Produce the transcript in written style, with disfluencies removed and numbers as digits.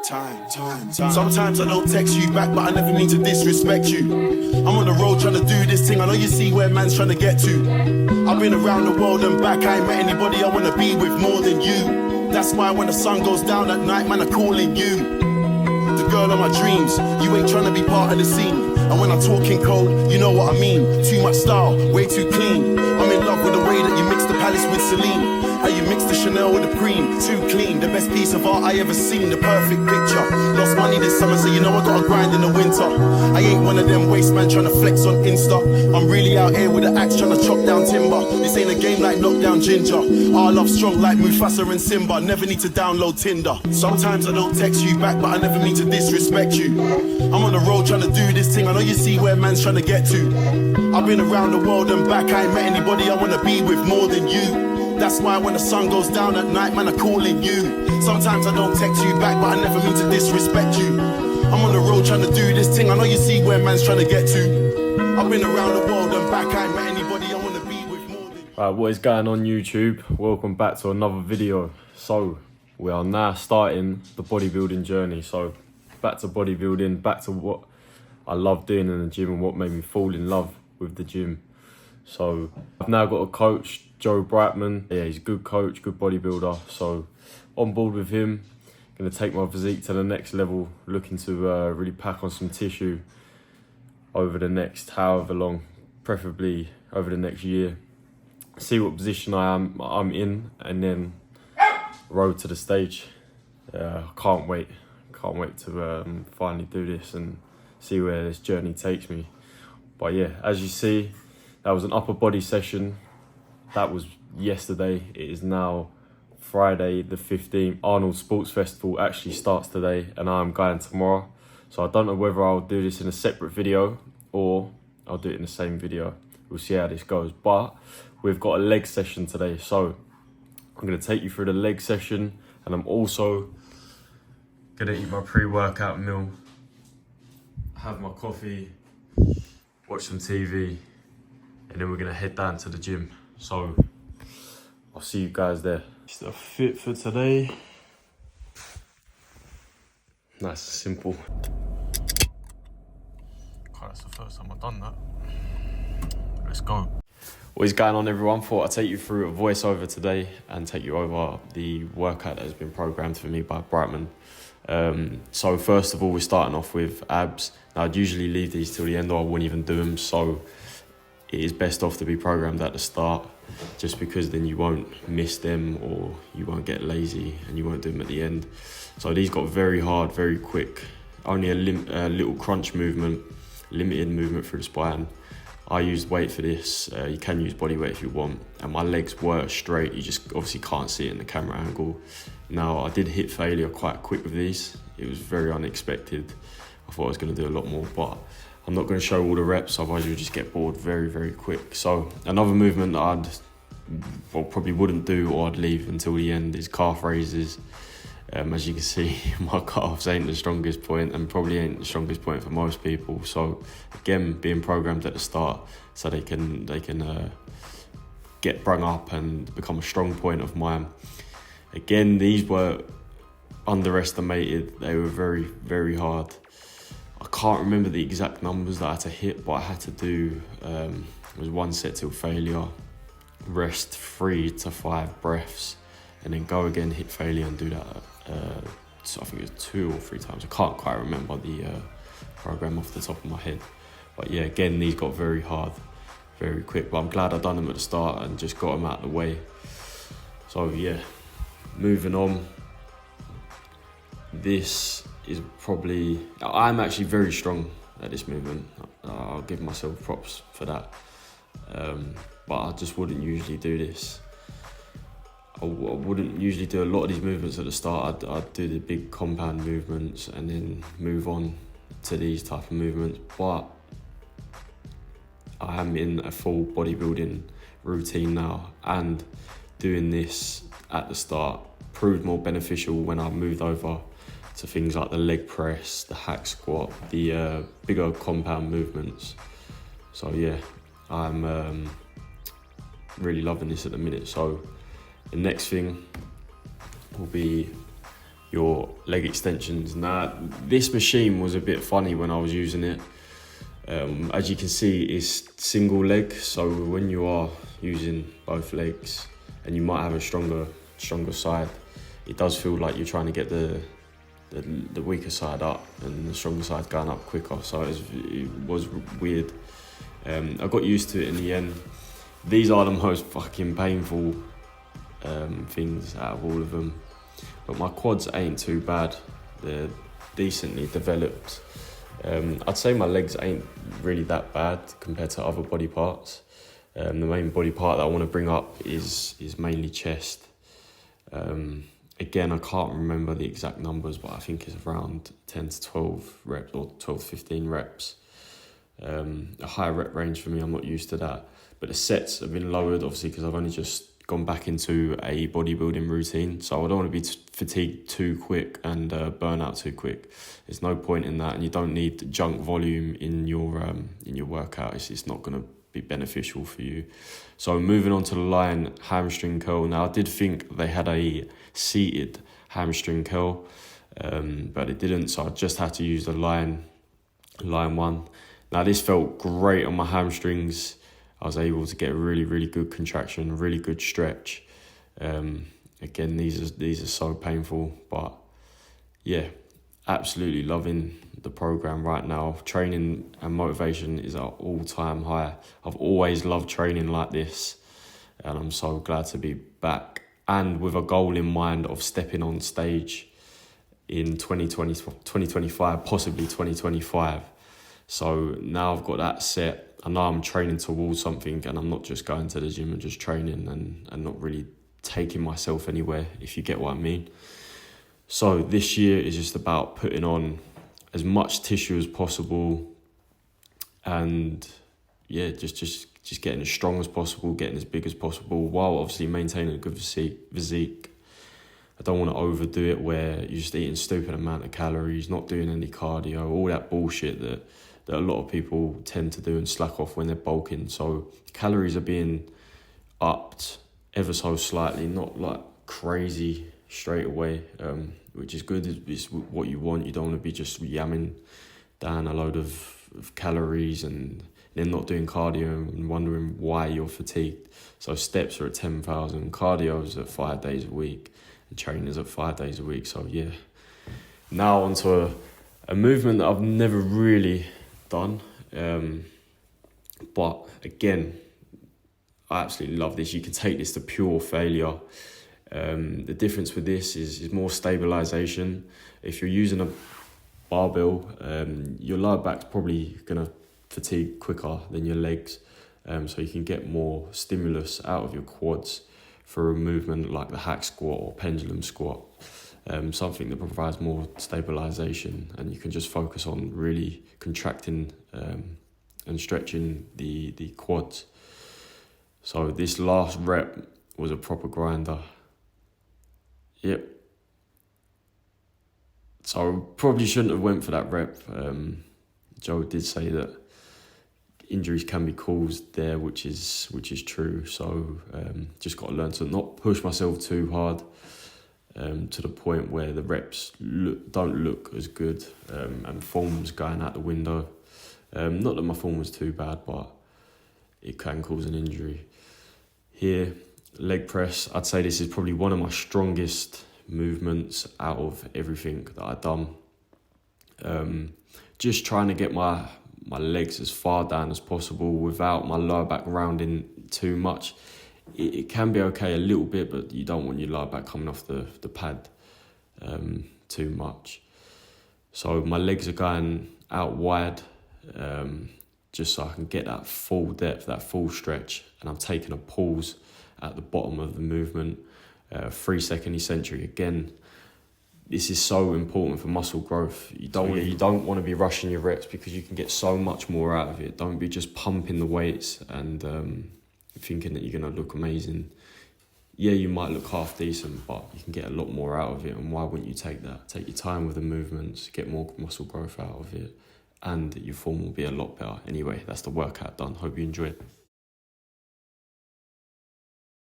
Time. Sometimes I don't text you back, but I never mean to disrespect you. I'm on the road trying to do this thing. I know you see where man's trying to get to. I've been around the world and back. I ain't met anybody I wanna be with more than you. That's why when the sun goes down at night, man, I'm calling you. The girl of my dreams. You ain't trying to be part of the scene. And when I'm talking cold, you know what I mean. Too much style, way too clean. I'm in love with the way that you mix the Palace with Celine. How you mix the Chanel with the Preen. Too clean, the best piece of art I ever seen. The perfect picture. Lost money this summer, so you know I gotta grind in the winter. I ain't one of them waste man trying to flex on Insta. I'm really out here with an axe trying to chop down timber. This ain't a game like knockdown ginger. Our love strong like Mufasa and Simba. Never need to download Tinder. Sometimes I don't text you back, but I never mean to disrespect you. I'm on the road trying to do this thing. I know you see where man's trying to get to. I've been around the world and back. I ain't met anybody I wanna be with more than you. That's why when the sun goes down at night, man, I'm calling you. Sometimes I don't text you back, but I never mean to disrespect you. I'm on the road trying to do this thing. I know you see where man's trying to get to. I've been around the world and back. I ain't met anybody I wanna be with more than you. Right, what is going on YouTube? Welcome back to another video. So we are now starting the bodybuilding journey. So back to bodybuilding, back to what I love doing in the gym and what made me fall in love with the gym. So I've now got a coach, Joe Brightman. Yeah, he's a good coach, good bodybuilder. So on board with him, gonna take my physique to the next level, looking to really pack on some tissue over the next however long, preferably over the next year. See what position I'm in, and then road to the stage. Can't wait to finally do this and see where this journey takes me. But yeah, as you see, that was an upper body session. That was yesterday. It is now Friday the 15th. Arnold Sports Festival actually starts today and I'm going tomorrow. So I don't know whether I'll do this in a separate video or I'll do it in the same video. We'll see how this goes. But we've got a leg session today. So I'm gonna take you through the leg session, and I'm also gonna eat my pre-workout meal, have my coffee, watch some TV, and then we're gonna head down to the gym. So I'll see you guys there. Just a fit for today. Nice and simple. Okay, that's the first time I've done that. Let's go. What is going on, everyone? Thought I'd take you through a voiceover today and take you over the workout that has been programmed for me by Brightman. So first of all, we're starting off with abs. Now, I'd usually leave these till the end or I wouldn't even do them. So it is best off to be programmed at the start, just because then you won't miss them or you won't get lazy and you won't do them at the end. So these got very hard, very quick. Only a little crunch movement, limited movement through the spine. I used weight for this. You can use body weight if you want. And my legs were straight. You just obviously can't see it in the camera angle. Now, I did hit failure quite quick with these. It was very unexpected. I thought I was going to do a lot more, but I'm not going to show all the reps, otherwise you'll just get bored very, very quick. So another movement that probably wouldn't do or I'd leave until the end is calf raises. As you can see, my calves ain't the strongest point and probably ain't the strongest point for most people. So again, being programmed at the start so they can get brung up and become a strong point of mine. Again, these were underestimated. They were very, very hard. I can't remember the exact numbers that I had to hit, but I had to do, it was 1 set till failure, rest 3 to 5 breaths, and then go again, hit failure and do that, so I think it was 2 or 3 times. I can't quite remember the program off the top of my head. But yeah, again, these got very hard, very quick, but I'm glad I done them at the start and just got them out of the way. So yeah, moving on. This is probably, I'm actually very strong at this movement. I'll give myself props for that. But I just wouldn't usually do this. I wouldn't usually do a lot of these movements at the start. I'd do the big compound movements and then move on to these type of movements. But I am in a full bodybuilding routine now, and doing this at the start proved more beneficial when I moved over to things like the leg press, the hack squat, the bigger compound movements. So yeah, I'm really loving this at the minute. So the next thing will be your leg extensions. Now, this machine was a bit funny when I was using it. As you can see, it's single leg, so when you are using both legs and you might have a stronger side, it does feel like you're trying to get the weaker side up and the stronger side going up quicker, so it was weird. I got used to it in the end. These are the most fucking painful things out of all of them, but my quads ain't too bad. They're decently developed. I'd say my legs ain't really that bad compared to other body parts. The main body part that I want to bring up is mainly chest. Again, I can't remember the exact numbers, but I think it's around 10 to 12 reps or 12 to 15 reps. A higher rep range for me, I'm not used to that. But the sets have been lowered, obviously, because I've only just gone back into a bodybuilding routine. So I don't want to be fatigued too quick and burn out too quick. There's no point in that, and you don't need junk volume in your workout. It's not going to be beneficial for you. So moving on to the line hamstring curl. Now, I did think they had a seated hamstring curl, but it didn't. So I just had to use the line one. Now, this felt great on my hamstrings. I was able to get a really, really good contraction, a really good stretch. Again, these are so painful, but yeah, absolutely loving the program right now. Training and motivation is at all-time high. I've always loved training like this, and I'm so glad to be back, and with a goal in mind of stepping on stage in 2025, possibly 2025. So now I've got that set. I know I'm training towards something, and I'm not just going to the gym and just training and not really taking myself anywhere, if you get what I mean. So this year is just about putting on as much tissue as possible, and yeah, just getting as strong as possible, getting as big as possible, while obviously maintaining a good physique. I don't want to overdo it where you're just eating stupid amount of calories, not doing any cardio, all that bullshit that a lot of people tend to do and slack off when they're bulking. So calories are being upped ever so slightly, not like crazy straight away, which is good. It's what you want. You don't want to be just yamming down a load of calories and then not doing cardio and wondering why you're fatigued. So steps are at 10,000, cardio is at 5 days a week, and training is at 5 days a week. So yeah, now onto a movement that I've never really done, but again, I absolutely love this. You can take this to pure failure. The difference with this is more stabilization. If you're using a barbell, your lower back's probably gonna fatigue quicker than your legs, so you can get more stimulus out of your quads for a movement like the hack squat or pendulum squat. Something that provides more stabilization, and you can just focus on really contracting and stretching the quads. So this last rep was a proper grinder. Yep. So probably shouldn't have went for that rep. Joe did say that injuries can be caused there, which is true. So just got to learn to not push myself too hard. To the point where the reps don't look as good, and form's going out the window. Not that my form was too bad, but it can cause an injury. Here, leg press, I'd say this is probably one of my strongest movements out of everything that I've done. Just trying to get my legs as far down as possible without my lower back rounding too much. It can be okay a little bit, but you don't want your lower back coming off the pad too much. So my legs are going out wide, just so I can get that full depth, that full stretch, and I'm taking a pause at the bottom of the movement. 3 second eccentric again. This is so important for muscle growth. You don't want to be rushing your reps, because you can get so much more out of it. Don't be just pumping the weights and thinking that you're going to look amazing. Yeah, you might look half decent, but you can get a lot more out of it. And why wouldn't you take that? Take your time with the movements, get more muscle growth out of it, and your form will be a lot better. Anyway, that's the workout done. Hope you enjoyed it.